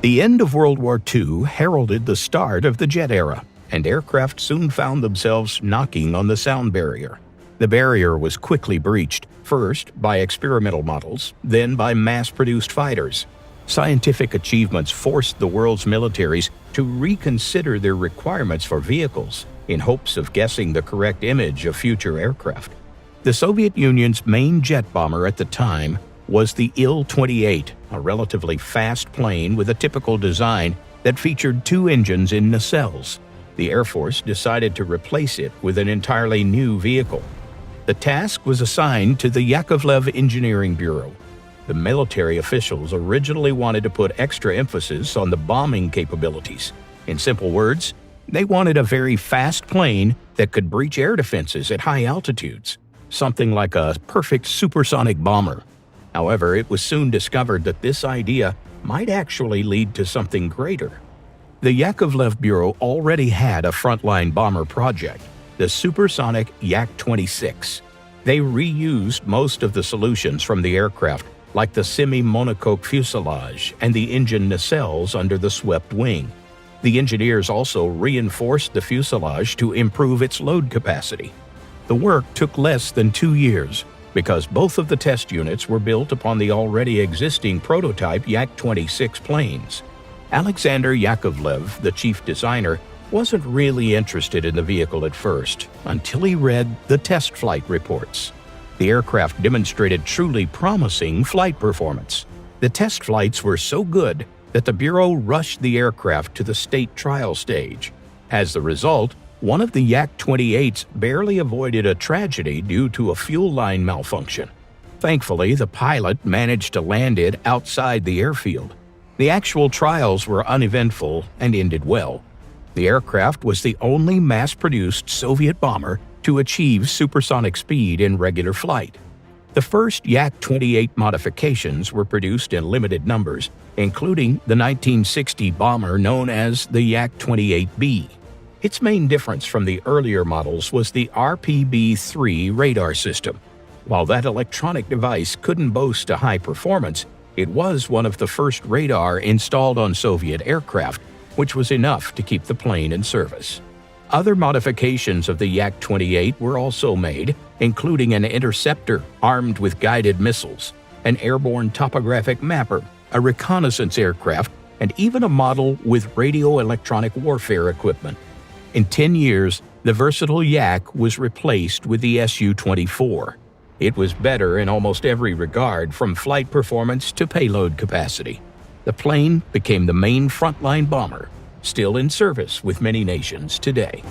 The end of World War II heralded the start of the jet era, and aircraft soon found themselves knocking on the sound barrier. The barrier was quickly breached, first by experimental models, then by mass-produced fighters. Scientific achievements forced the world's militaries to reconsider their requirements for vehicles in hopes of guessing the correct image of future aircraft. The Soviet Union's main jet bomber at the time was the Il-28, a relatively fast plane with a typical design that featured two engines in nacelles. The Air Force decided to replace it with an entirely new vehicle. The task was assigned to the Yakovlev Engineering Bureau. The military officials originally wanted to put extra emphasis on the bombing capabilities. In simple words, they wanted a very fast plane that could breach air defenses at high altitudes, something like a perfect supersonic bomber. However, it was soon discovered that this idea might actually lead to something greater. The Yakovlev Bureau already had a frontline bomber project, the supersonic Yak-26. They reused most of the solutions from the aircraft, like the semi-monocoque fuselage and the engine nacelles under the swept wing. The engineers also reinforced the fuselage to improve its load capacity. The work took less than 2 years, because both of the test units were built upon the already existing prototype Yak-26 planes. Alexander Yakovlev, the chief designer, wasn't really interested in the vehicle at first, until he read the test flight reports. The aircraft demonstrated truly promising flight performance. The test flights were so good that the Bureau rushed the aircraft to the state trial stage. As the result, one of the Yak-28s barely avoided a tragedy due to a fuel line malfunction. Thankfully, the pilot managed to land it outside the airfield. The actual trials were uneventful and ended well. The aircraft was the only mass-produced Soviet bomber to achieve supersonic speed in regular flight. The first Yak-28 modifications were produced in limited numbers, including the 1960 bomber known as the Yak-28B. Its main difference from the earlier models was the RPB-3 radar system. While that electronic device couldn't boast a high performance, it was one of the first radar installed on Soviet aircraft, which was enough to keep the plane in service. Other modifications of the Yak-28 were also made, including an interceptor armed with guided missiles, an airborne topographic mapper, a reconnaissance aircraft, and even a model with radio-electronic warfare equipment. In 10 years, the versatile Yak was replaced with the Su-24. It was better in almost every regard, from flight performance to payload capacity. The plane became the main frontline bomber, still in service with many nations today.